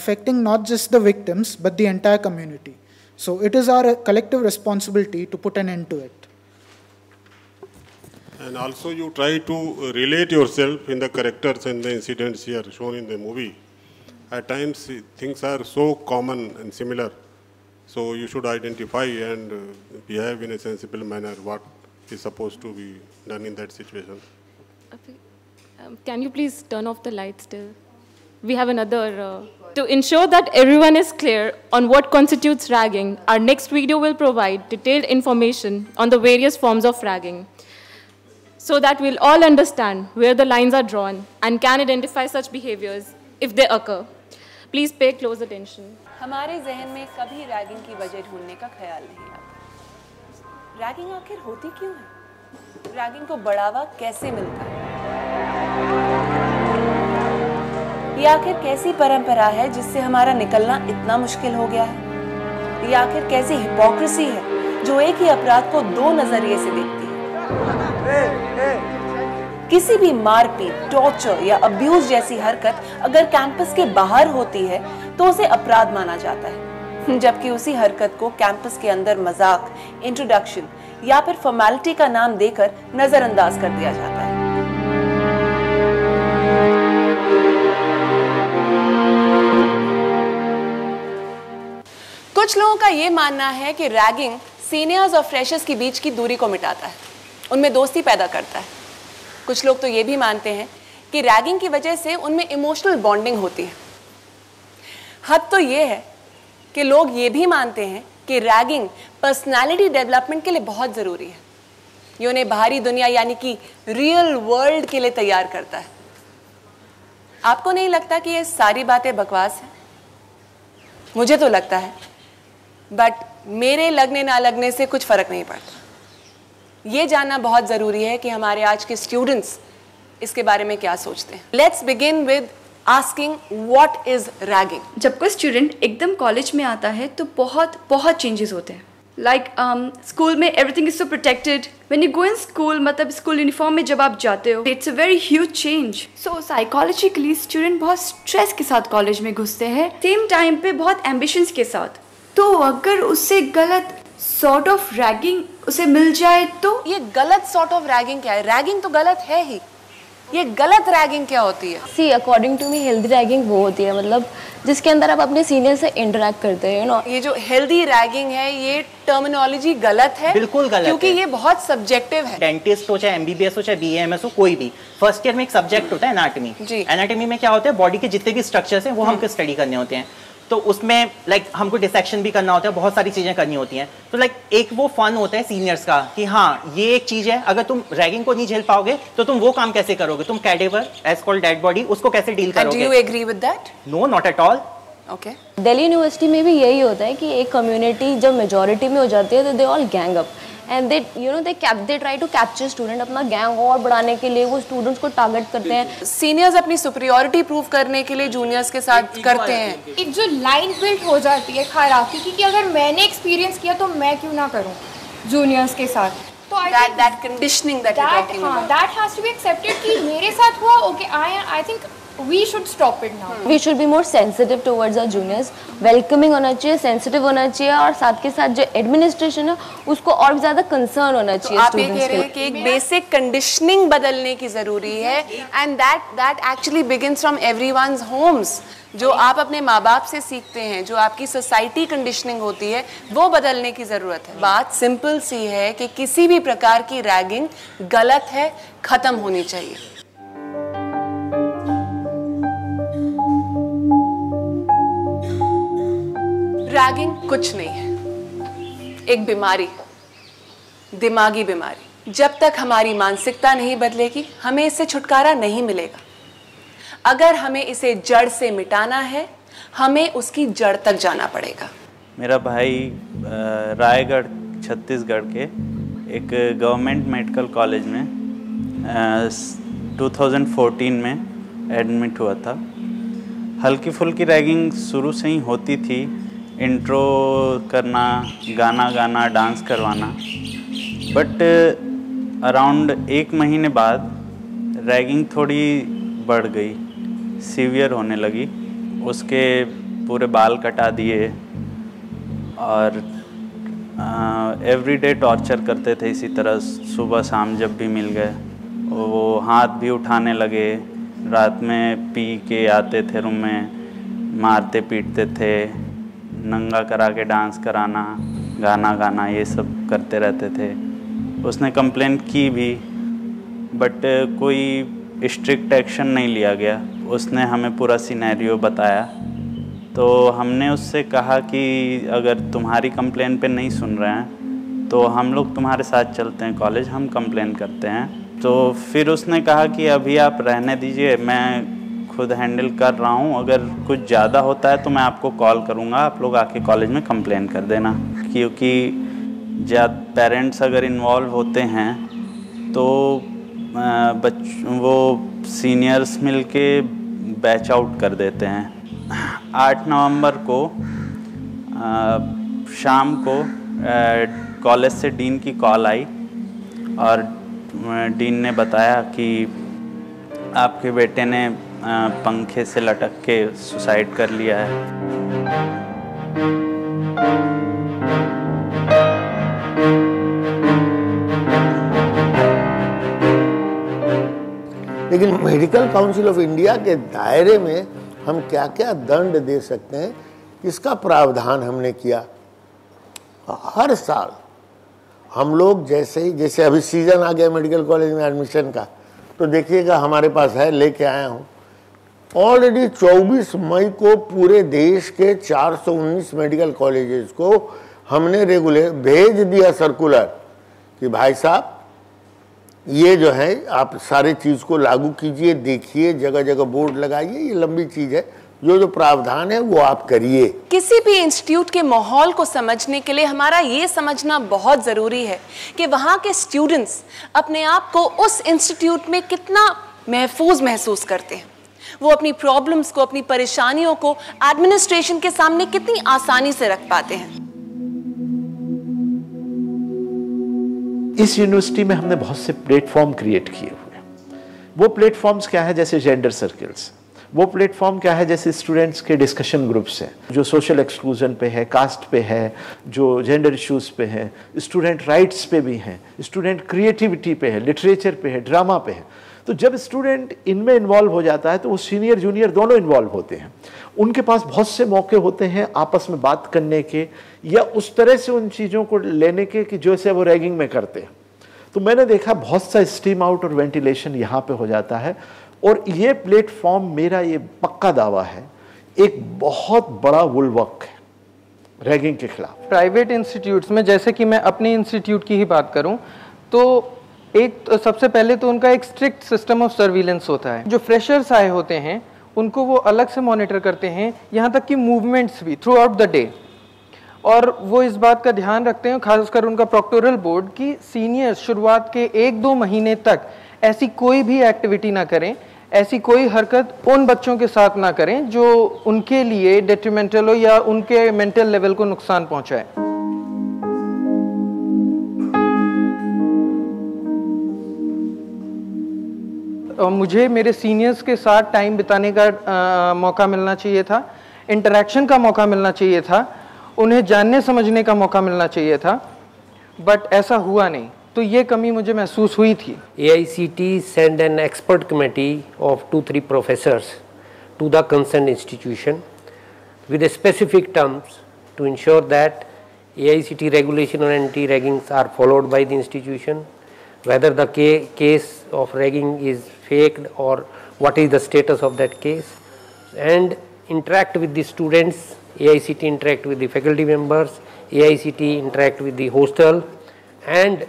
Affecting not just the victims but the entire community. So it is our collective responsibility to put an end to it. And also you try to relate yourself in the characters and the incidents here shown in the movie. At times things are so common and similar, so you should identify and behave in a sensible manner what is supposed to be done in that situation. Can you please turn off the light still? We have another. To ensure that everyone is clear on what constitutes ragging, our next video will provide detailed information on the various forms of ragging, so that we'll all understand where the lines are drawn and can identify such behaviors if they occur. Please pay close attention. हमारे जहन में कभी ragging की वजह ढूंढने का ख्याल नहीं आता। रैगिंग आखिर होती क्यों है? रैगिंग को बढ़ावा कैसे मिलता है? ये आखिर कैसी परंपरा है जिससे हमारा निकलना इतना मुश्किल हो गया है? ये आखिर कैसी हिपोक्रेसी है जो एक ही अपराध को दो नजरिए से देखती है? किसी भी मारपीट, टॉर्चर या अब्यूज जैसी हरकत अगर कैंपस के बाहर होती है तो उसे अपराध माना जाता है, जबकि उसी हरकत को कैंपस के अंदर मजाक, इंट्रोडक्शन या फिर फॉर्मेलिटी का नाम देकर नजरअंदाज कर दिया जाता है। कुछ लोगों का ये मानना है कि रैगिंग सीनियर्स और फ्रेशर्स के बीच की दूरी को मिटाता है, उनमें दोस्ती पैदा करता है। कुछ लोग तो ये भी मानते हैं कि रैगिंग की वजह से उनमें इमोशनल बॉन्डिंग होती है। हद तो ये है कि लोग ये भी मानते हैं कि रैगिंग पर्सनालिटी डेवलपमेंट के लिए बहुत ज़रूरी है। ये उन्हें बाहरी दुनिया यानी कि रियल वर्ल्ड के लिए तैयार करता है। आपको नहीं लगता कि ये सारी बातें बकवास हैं? मुझे तो लगता है, बट मेरे लगने ना लगने से कुछ फ़र्क नहीं पड़ता। ये जानना बहुत ज़रूरी है कि हमारे आज के स्टूडेंट्स इसके बारे में क्या सोचते हैं। Let's begin with asking what is ragging. जब कोई स्टूडेंट एकदम कॉलेज में आता है तो बहुत चेंजेस होते हैं। लाइक स्कूल में everything is so protected. When you go in school, मतलब स्कूल यूनिफॉर्म में जब आप जाते हो, it's a very huge change. So psychologically student बहुत स्ट्रेस के साथ कॉलेज में घुसते हैं, सेम टाइम पे बहुत एम्बिशंस के साथ। तो अगर उससे गलत सॉर्ट ऑफ रैगिंग उसे मिल जाए तो ये गलत सॉर्ट ऑफ रैगिंग क्या है? रैगिंग तो गलत है ही, ये गलत रैगिंग क्या होती है? See according to me healthy ragging वो होती है मतलब जिसके अंदर आप अपने सीनियर से इंटरेक्ट करते हैं, यू नो। ये जो हेल्दी रैगिंग है ये टर्मिनोलॉजी गलत है, बिल्कुल गलत, क्योंकि ये बहुत सब्जेक्टिव है। डेंटिस्ट हो, चाहे एमबीबीएस हो, चाहे बीएमएस हो, कोई भी फर्स्ट ईयर में एक सब्जेक्ट होता है एनाटॉमी। एनाटॉमी में क्या होता है, बॉडी के जितने भी स्ट्रक्चर्स हैं वो हमको स्टडी करने होते हैं। तो उसमें हमको डिसेक्शन भी करना होता है, बहुत सारी चीजें करनी होती हैं। तो एक वो फन होता है सीनियर्स का कि हाँ ये एक चीज है, अगर तुम रैगिंग को नहीं झेल पाओगे तो तुम वो काम कैसे करोगे, तुम cadaver as called dead body उसको कैसे डील करोगे। Do you agree with that? No, not at all. Okay, Delhi university में भी यही होता है कि एक कम्युनिटी जब मेजॉरिटी में हो जाती है तो they all gang up and they they try to capture student. अपना गैंग और बढ़ाने के लिए वो स्टूडेंट्स को टारगेट करते हैं। सीनियर्स अपनी सुपीरियरिटी प्रूव करने के लिए जूनियर्स के साथ करते हैं। एक जो लाइन बिल्ड हो जाती है हायरार्की की कि अगर मैंने एक्सपीरियंस किया तो मैं क्यों ना करूं जूनियर्स के साथ। तो that conditioning that you're talking about, that has to be accepted कि मेरे साथ हुआ, okay, I think we should stop it now. We should be more sensitive towards our juniors, welcoming होना चाहिए, sensitive होना चाहिए, और साथ के साथ जो एडमिनिस्ट्रेशन है उसको और भी ज़्यादा कंसर्न होना चाहिए। आप ये कह रहे हैं कि एक बेसिक कंडीशनिंग बदलने की ज़रूरी है, and that actually begins from everyone's homes। जो आप अपने माँ बाप से सीखते हैं, जो आपकी सोसाइटी कंडीशनिंग होती है, वो बदलने की ज़रूरत है। बात सिंपल सी है कि किसी भी प्रकार की रैगिंग गलत है, ख़त्म होनी चाहिए। रैगिंग कुछ नहीं है, एक बीमारी, दिमागी बीमारी। जब तक हमारी मानसिकता नहीं बदलेगी हमें इससे छुटकारा नहीं मिलेगा। अगर हमें इसे जड़ से मिटाना है हमें उसकी जड़ तक जाना पड़ेगा। मेरा भाई रायगढ़ छत्तीसगढ़ के एक गवर्नमेंट मेडिकल कॉलेज में 2014 में एडमिट हुआ था। हल्की फुल्की रैगिंग शुरू से ही होती थी, इंट्रो करना, गाना गाना, डांस करवाना। बट अराउंड 1 महीने बाद रैगिंग थोड़ी बढ़ गई, सीवियर होने लगी। उसके पूरे बाल कटा दिए और एवरीडे टॉर्चर करते थे इसी तरह, सुबह शाम जब भी मिल गए। वो हाथ भी उठाने लगे, रात में पी के आते थे रूम में, मारते पीटते थे, नंगा करा के डांस कराना, गाना गाना, ये सब करते रहते थे। उसने कंप्लेंट की भी, बट कोई स्ट्रिक्ट एक्शन नहीं लिया गया। उसने हमें पूरा सिनेरियो बताया, तो हमने उससे कहा कि अगर तुम्हारी कंप्लेन पे नहीं सुन रहे हैं तो हम लोग तुम्हारे साथ चलते हैं कॉलेज, हम कंप्लेन करते हैं। तो फिर उसने कहा कि अभी आप रहने दीजिए, मैं खुद हैंडल कर रहा हूँ, अगर कुछ ज़्यादा होता है तो मैं आपको कॉल करूँगा, आप लोग आके कॉलेज में कंप्लेन कर देना। क्योंकि पेरेंट्स अगर इन्वॉल्व होते हैं तो वो सीनियर्स मिलके बैच आउट कर देते हैं। 8 नवंबर को शाम को कॉलेज से डीन की कॉल आई और डीन ने बताया कि आपके बेटे ने पंखे से लटक के सुसाइड कर लिया है। लेकिन मेडिकल काउंसिल ऑफ इंडिया के दायरे में हम क्या क्या दंड दे सकते हैं, इसका प्रावधान हमने किया। हर साल हम लोग जैसे अभी सीजन आ गया मेडिकल कॉलेज में एडमिशन का, तो देखिएगा हमारे पास है, लेके आया हूँ। ऑलरेडी 24 मई को पूरे देश के 419 मेडिकल कॉलेजेस को हमने रेगुलर भेज दिया सर्कुलर कि भाई साहब ये जो है आप सारे चीज़ को लागू कीजिए, देखिए, जगह जगह बोर्ड लगाइए, ये लंबी चीज़ है, जो प्रावधान है वो आप करिए। किसी भी इंस्टीट्यूट के माहौल को समझने के लिए हमारा ये समझना बहुत ज़रूरी है कि वहाँ के स्टूडेंट्स अपने आप को उस इंस्टीट्यूट में कितना महफूज महसूस करते हैं, वो अपनी प्रॉब्लम्स को, अपनी परेशानियों को एडमिनिस्ट्रेशन के सामने कितनी आसानी से रख पाते हैं। इस यूनिवर्सिटी में हमने बहुत से प्लेटफॉर्म क्रिएट किए हुए हैं। वो प्लेटफॉर्म्स क्या है, जैसे जेंडर सर्कल्स। वो प्लेटफॉर्म क्या है, जैसे स्टूडेंट्स के डिस्कशन ग्रुप्स हैं, जो सोशल एक्सक्लूजन पे है, कास्ट पे है, जो जेंडर इश्यूज पे है, स्टूडेंट राइट्स पे भी हैं, स्टूडेंट क्रिएटिविटी पे है, लिटरेचर पे है, ड्रामा पे है। तो जब स्टूडेंट इनमें इन्वॉल्व हो जाता है तो वो सीनियर जूनियर दोनों इन्वॉल्व होते हैं। उनके पास बहुत से मौके होते हैं आपस में बात करने के, या उस तरह से उन चीज़ों को लेने के कि जैसे वो रैगिंग में करते हैं। तो मैंने देखा बहुत सा स्टीम आउट और वेंटिलेशन यहाँ पे हो जाता है। और ये प्लेटफॉर्म, मेरा ये पक्का दावा है, एक बहुत बड़ा बुलवर्क है रैगिंग के खिलाफ। प्राइवेट इंस्टीट्यूट्स में, जैसे कि मैं अपने इंस्टीट्यूट की ही बात करूं, तो सबसे पहले तो उनका एक स्ट्रिक्ट सिस्टम ऑफ सर्विलेंस होता है। जो फ्रेशर्स आए होते हैं उनको वो अलग से मॉनिटर करते हैं, यहाँ तक कि मूवमेंट्स भी थ्रू आउट द डे। और वो इस बात का ध्यान रखते हैं, खासकर उनका प्रोक्टोरल बोर्ड, कि सीनियर्स शुरुआत के 1-2 महीने तक ऐसी कोई भी एक्टिविटी ना करें, ऐसी कोई हरकत उन बच्चों के साथ ना करें जो उनके लिए डेट्रीमेंटल हो या उनके मेंटल लेवल को नुकसान पहुंचाए। मुझे मेरे सीनियर्स के साथ टाइम बिताने का मौका मिलना चाहिए था, इंटरेक्शन का मौका मिलना चाहिए था, उन्हें जानने समझने का मौका मिलना चाहिए था, बट ऐसा हुआ नहीं। तो ये कमी मुझे महसूस हुई थी। AICT sent an expert committee of 2-3 professors to the concerned institution with specific terms to ensure that AICT regulation on anti-raggings are followed by the institution, whether the case of ragging is faked or what is the status of that case, and interact with the students. AICT interact with the faculty members, AICT interact with the hostel, and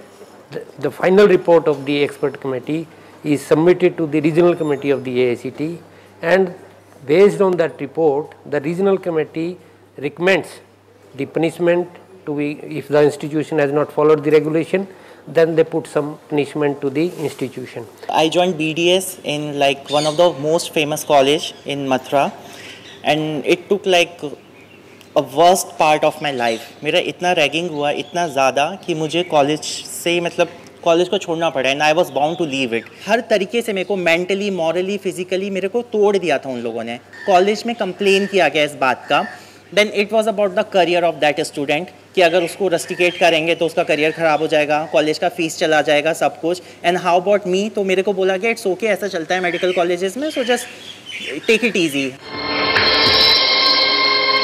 the final report of the expert committee is submitted to the regional committee of the AICT, and based on that report the regional committee recommends the punishment to be, if the institution has not followed the regulation, then they put some punishment to the institution. I joined BDS in like one of the most famous college in Mathura, and it took like a worst part of my life. मेरा इतना ragging हुआ, इतना ज़्यादा कि मुझे college से मतलब college को छोड़ना पड़ा, and I was bound to leave it. हर तरीके से मेरे को मेंटली, मॉरली, फिजिकली मेरे को तोड़ दिया था उन लोगों ने। कॉलेज में कंप्लेन किया गया इस बात का। Then it was about the career of that student, कि अगर उसको रस्टिकेट करेंगे तो उसका करियर ख़राब हो जाएगा, कॉलेज का फीस चला जाएगा, सब कुछ। एंड हाउ अबाउट मी, तो मेरे को बोला गया इट्स ओके, ऐसा चलता है मेडिकल कॉलेजेस में, so just take it easy.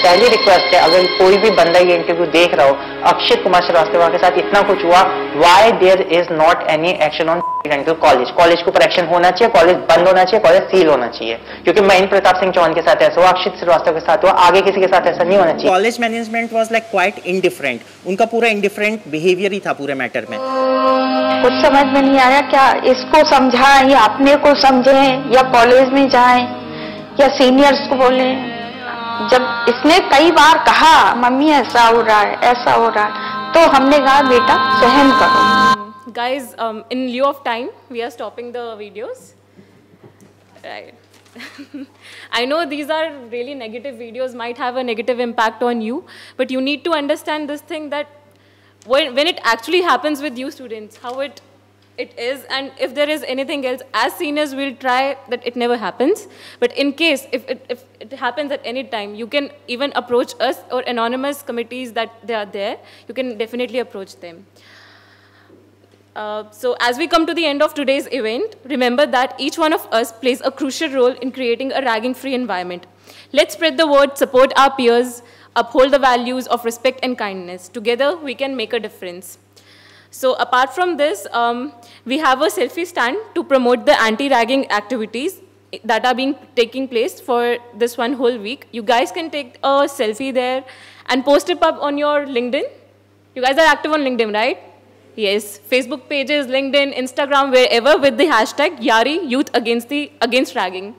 पहली रिक्वेस्ट है, अगर कोई भी बंदा ये इंटरव्यू देख रहा हो, अक्षित कुमार श्रीवास्तव के साथ इतना कुछ हुआ, why there is not any action on dental college? College के ऊपर एक्शन होना चाहिए, कॉलेज बंद होना चाहिए, कॉलेज सील होना चाहिए, क्योंकि महेंद्र प्रताप सिंह चौहान के साथ ऐसा हुआ, अक्षित श्रीवास्तव के साथ हुआ, आगे किसी के साथ ऐसा नहीं होना चाहिए। College management was like quite indifferent, उनका पूरा इंडिफरेंट बिहेवियर ही था पूरे मैटर में। कुछ समझ में नहीं आया, क्या इसको समझाएं या अपने को समझें या कॉलेज में जाएं या सीनियर्स को बोलें? जब इसने कई बार कहा मम्मी ऐसा हो रहा है, ऐसा हो रहा है, तो हमने कहा बेटा सहन करो। Guys, in lieu of time, we are stopping the videos. Right. I know these are really negative videos, might have a negative impact on you, but you need to understand this thing that when it actually happens with you students, how it is, and if there is anything else, as seniors we'll try that it never happens, but in case if it happens at any time, you can even approach us or anonymous committees that they are there, you can definitely approach them. So as we come to the end of today's event, remember that each one of us plays a crucial role in creating a ragging-free environment. Let's spread the word, support our peers, uphold the values of respect and kindness. Together, we can make a difference. So apart from this, we have a selfie stand to promote the anti-ragging activities that are taking place for this one whole week. You guys can take a selfie there and post it up on your LinkedIn. You guys are active on LinkedIn, right? Yes, Facebook pages, LinkedIn, Instagram, wherever with the hashtag YARI, Youth Against Ragging.